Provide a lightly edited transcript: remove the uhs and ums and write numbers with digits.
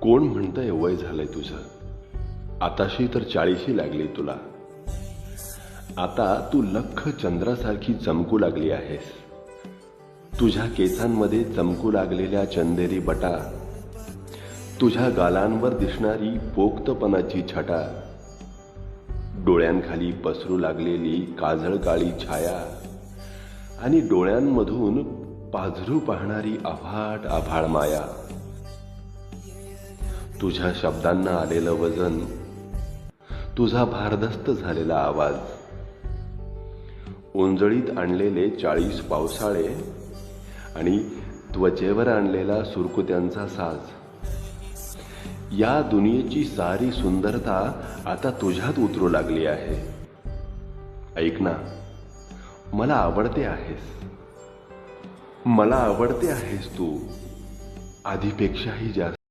कोण म्हणतंय वय झालंय तुझं? आताशी तर 40शी लागली तुला. आता तू लख्ख चंद्रासारखी चमकू लागली आहेस. तुझ्या केसांमध्ये चमकू लागलेल्या चंदेरी बटा, तुझ्या गालांवर दिसणारी पोक्तपणाची छटा, डोळ्यांखाली पसरू लागलेली काजळ काळी छाया आणि डोळ्यांमधून पाझरू पाहणारी अफाट आभाळ माया. तुझ्या शब्दांना आलेलं वजन, तुझा भारदस्त झालेला आवाज, ओंजळीत आणलेले 40 पावसाळे आणि त्वचेवर आणलेला सुरकुत्यांचा साज, या दुनियेची सारी सुंदरता आता तुझ्यात उतरू लागली आहे. ऐक ना, मला आवडते आहेस. मला आवडते आहेस तू, आधीपेक्षाही जास्त.